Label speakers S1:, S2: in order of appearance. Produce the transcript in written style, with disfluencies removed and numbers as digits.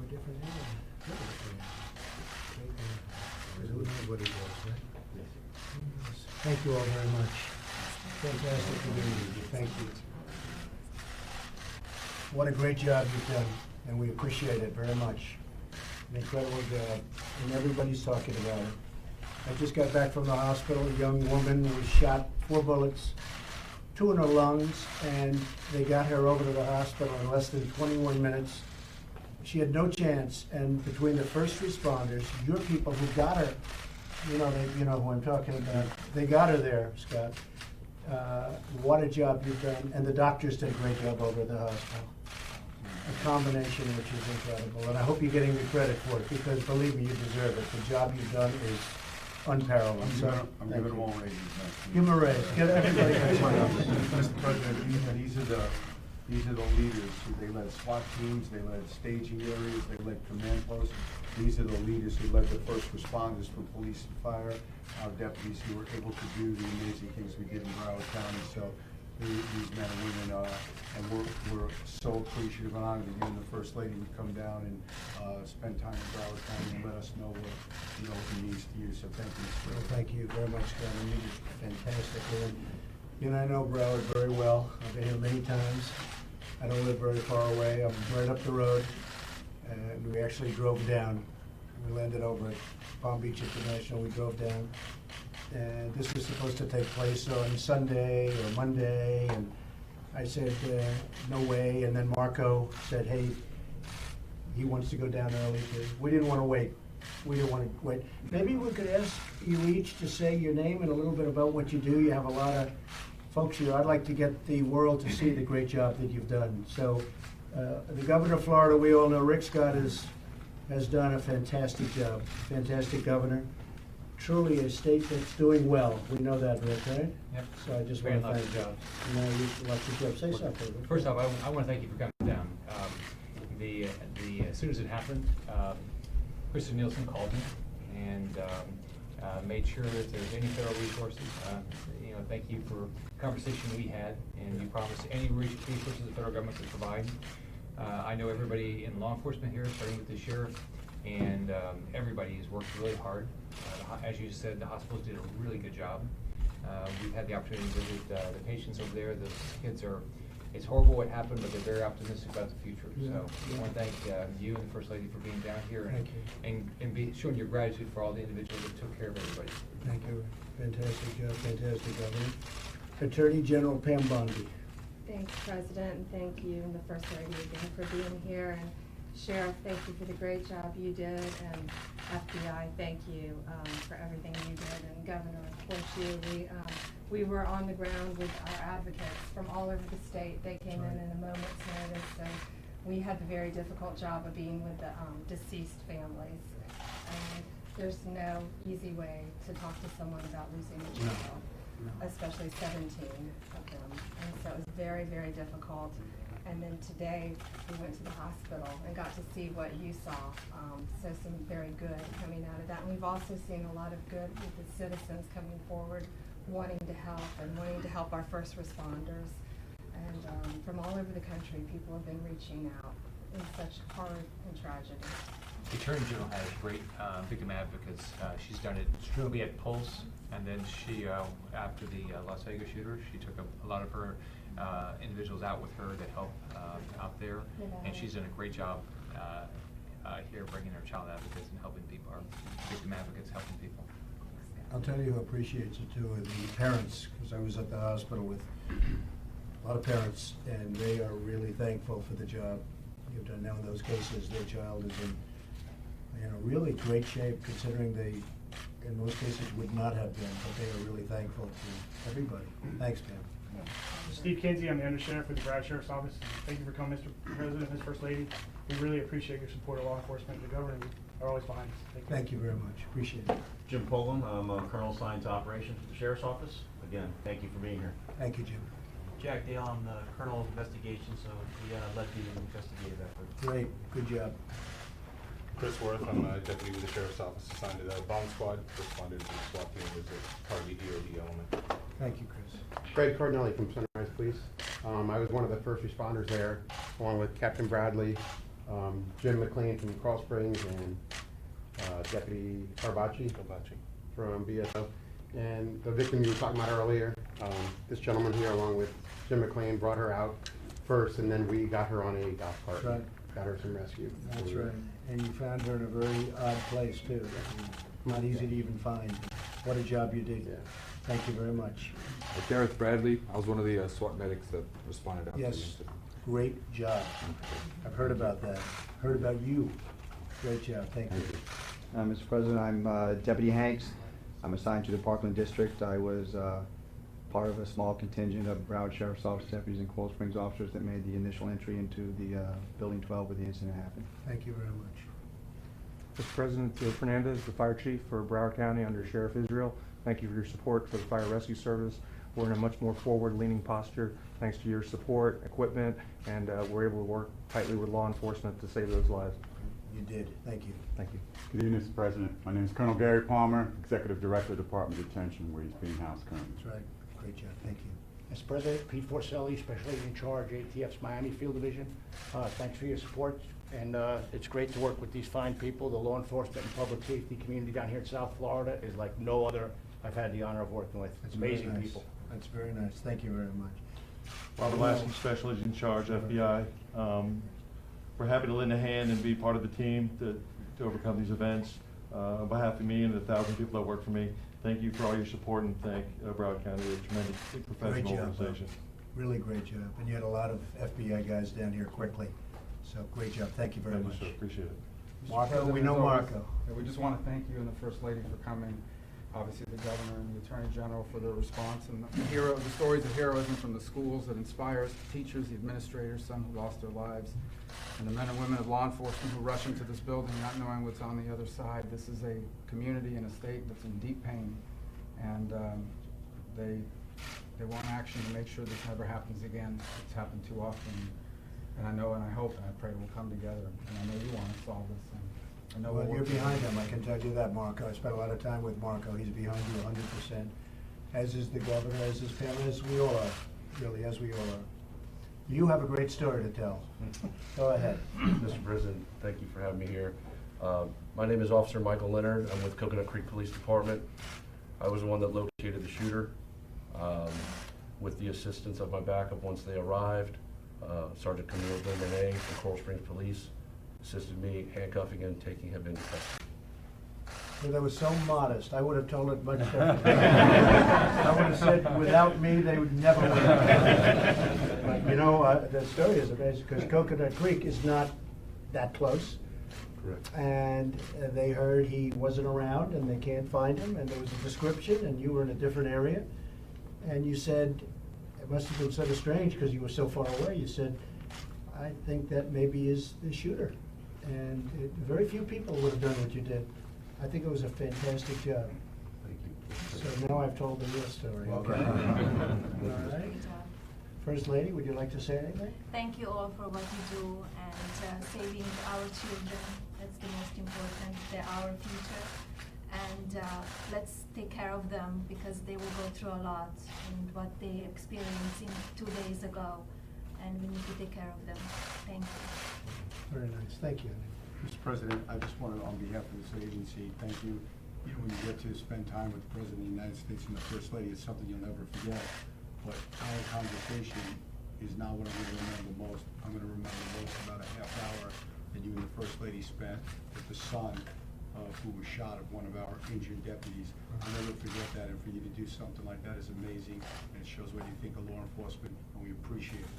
S1: different angle. Who knows what he does, right? Yes. Thank you all very much. Fantastic to meet you. Thank you. What a great job you've done, and we appreciate it very much. An incredible job, and everybody's talking about it. I just got back from the hospital. A young woman was shot 4 bullets, 2 in her lungs, and they got her over to the hospital in less than 21 minutes. She had no chance, and between the first responders, your people who got her, you know who I'm talking about, they got her there, Scott. What a job you've done, and the doctors did a great job over at the hospital. A combination which is incredible, and I hope you're getting the credit for it, because believe me, you deserve it. The job you've done is unparalleled.
S2: I'm giving them all raises.
S1: Give them a raise. Get everybody.
S2: Mr. President, these are the leaders. They led SWAT teams, they led staging areas, they led command posts. These are the leaders who led the first responders from police and fire, our deputies who were able to do the amazing things we did in Broward County. So these men and women, and we're so appreciative and honored that you and the First Lady would come down and spend time in Broward County and let us know what it means to you. So thank you, Mr.
S1: Well,
S2: President.
S1: thank you very much, Scott. You did fantastic. And, you know, I know Broward very well. I've been here many times. I don't live very far away. I'm right up the road. And we actually drove down. We landed over at Palm Beach International. We drove down. And this was supposed to take place on Sunday or Monday. And I said, no way. And then Marco said, hey, he wants to go down early too. We didn't want to wait. We didn't want to wait. Maybe we could ask you each to say your name and a little bit about what you do. You have a lot of folks here. I'd like to get the world to see the great job that you've done. So the governor of Florida, we all know, Rick Scott has done a fantastic job. Fantastic governor. Truly a state that's doing well. We know that, Rick, right?
S3: Yep.
S1: So I just
S3: Very
S1: want to
S3: lots
S1: thank
S3: of
S1: you.
S3: jobs.
S1: No, you lots of jobs. Say something. Rick.
S3: First off, I want to thank you for coming down. As soon as it happened, Kristen Nielsen called me and made sure that if there's any federal resources, thank you for the conversation we had, and you promised any resources the federal government could provide. I know everybody in law enforcement here, starting with the sheriff, and everybody has worked really hard. As you said, the hospitals did a really good job. We've had the opportunity to visit the patients over there. The kids are, it's horrible what happened, but they're very optimistic about the future.
S1: Yeah,
S3: So
S1: yeah.
S3: I want to thank you and the First Lady for being down here
S1: Thank
S3: and showing your gratitude for all the individuals that took care of everybody.
S1: Thank you. Fantastic job. Fantastic, Governor. Attorney General Pam Bondi.
S4: Thanks, President, and thank you and the First Lady again for being here. And Sheriff, thank you for the great job you did, and FBI, thank you for everything you did. And Governor, of course, we were on the ground with our advocates from all over the state. They came in a moment's notice, and we had the very difficult job of being with the deceased families. And there's no easy way to talk to someone about losing a child, especially 17 of them. And so it was very, very difficult. And then today, we went to the hospital and got to see what you saw. So some very good coming out of that. And we've also seen a lot of good with the citizens coming forward, wanting to help and wanting to help our first responders. And from all over the country, people have been reaching out in such horror and tragedy.
S3: The Attorney General has great victim advocates. She's done it. We had Pulse, and then she, after the Las Vegas shooter, she took a lot of her individuals out with her to help out there, and she's done a great job here bringing her child advocates and helping people, our victim advocates helping people.
S1: I'll tell you who appreciates it too, are the parents, because I was at the hospital with a lot of parents, and they are really thankful for the job you've done. Now in those cases, their child is in really great shape, considering they, in most cases, would not have been, but they are really thankful to everybody. Thanks, Pam.
S5: Steve Kinsey, I'm the Undersheriff with the Broward Sheriff's Office. Thank you for coming, Mr. President, Ms. First Lady. We really appreciate your support of law enforcement. The government are always behind us.
S1: Thank you very much. Appreciate it.
S6: Jim Poland, I'm a Colonel assigned to Operations at the Sheriff's Office. Again, thank you for being here.
S1: Thank you, Jim.
S7: Jack Dale, I'm the Colonel of Investigation, so we led the investigative effort.
S1: Great. Good job.
S8: Chris Worth, I'm a deputy with the Sheriff's Office assigned to the bomb squad, responded to the SWAT team as a part of the EOD element.
S1: Thank you, Chris.
S9: Greg Cardinelli from Sunrise Police. I was one of the first responders there, along with Captain Bradley, Jim McLean from Cross Springs and Deputy Carvacci
S8: Hibachi.
S9: from BSO. And the victim you were talking about earlier, this gentleman here along with Jim McLean brought her out first, and then we got her on a golf cart.
S1: That's right.
S9: Got her some rescue.
S1: That's right. And you found her in a very odd place too. Not easy to even find. What a job you did.
S9: Yeah.
S1: Thank you very much.
S10: Gareth Bradley, I was one of the SWAT medics that responded out to the
S1: Yes,
S10: incident.
S1: great job. I've heard about that. Heard about you. Great job. Thank you.
S11: Mr. President, I'm Deputy Hanks. I'm assigned to the Parkland District. I was part of a small contingent of Broward Sheriff's Office deputies and Coral Springs officers that made the initial entry into the Building 12 where the incident happened.
S1: Thank you very much.
S12: Mr. President, Joe Fernandez, the Fire Chief for Broward County under Sheriff Israel. Thank you for your support for the Fire Rescue Service. We're in a much more forward-leaning posture thanks to your support, equipment, and we're able to work tightly with law enforcement to save those lives.
S1: You did. Thank you.
S12: Thank you.
S13: Good evening, Mr. President. My name is Colonel Gary Palmer, Executive Director of Department of Detention, where he's being housed currently.
S1: That's right. Great job. Thank you.
S14: Mr. President, Pete Forcelli, Special Agent in Charge, ATF's Miami Field Division. Thanks for your support, and it's great to work with these fine people. The law enforcement and public safety community down here in South Florida is like no other I've had the honor of working with.
S1: That's very
S14: Amazing
S1: nice.
S14: people.
S1: That's very nice. Thank you very much.
S15: Robert Lasky, Special Agent in Charge, FBI. We're happy to lend a hand and be part of the team to overcome these events. On behalf of me and the 1,000 people that work for me, thank you for all your support, and thank Broward County, a tremendously professional
S1: Great job, Bob.
S15: organization.
S1: Really great job. And you had a lot of FBI guys down here quickly. So great job. Thank you very
S15: Thank you,
S1: much.
S15: sir. Appreciate it.
S1: Marco, we know Marco.
S16: We just want to thank you and the First Lady for coming, obviously the Governor and the Attorney General for their response, and the stories of heroism from the schools that inspire us, the teachers, the administrators, some who lost their lives, and the men and women of law enforcement who rush into this building not knowing what's on the other side. This is a community and a state that's in deep pain, and they want action to make sure this never happens again. It's happened too often, and I know and I hope and I pray we'll come together, and I know you want to solve this. And I know
S1: Well,
S16: we'll
S1: you're
S16: work
S1: behind
S16: together.
S1: him, I can tell you that, Marco. I spent a lot of time with Marco. He's behind you 100%, as is the governor, as is Pam, as we all are, really, as we all are. You have a great story to tell. Go ahead.
S17: Mr. President, thank you for having me here. My name is Officer Michael Leonard. I'm with Coconut Creek Police Department. I was the one that located the shooter with the assistance of my backup once they arrived. Sergeant Camille Bernay from Coral Springs Police assisted me handcuffing and taking him into custody.
S1: Well, that was so modest. I would have told it much different. I would have said, without me, they would never would have. But, you know, the story is amazing, because Coconut Creek is not that close.
S17: Correct.
S1: And they heard he wasn't around, and they can't find him, and there was a description, and you were in a different area. And you said, it must have been sort of strange, because you were so far away. You said, I think that maybe is the shooter. And very few people would have done what you did. I think it was a fantastic job.
S17: Thank you.
S1: So now I've told the real story.
S17: Well
S1: Okay.
S17: done.
S1: All right. First Lady, would you like to say anything?
S18: Thank you all for what you do and saving our children. That's the most important. They're our future. And let's take care of them, because they will go through a lot in what they experienced 2 days ago. And we need to take care of them. Thank you.
S1: Very nice. Thank you.
S2: Mr. President, I just want to, on behalf of this agency, thank you. You know, when you get to spend time with the President of the United States and the First Lady, it's something you'll never forget. But our conversation is not what I'm going to remember most. I'm going to remember most about a half hour that you and the First Lady spent with the son who was shot of one of our injured deputies. I'll never forget that, and for you to do something like that is amazing, and it shows what you think of law enforcement, and we appreciate it.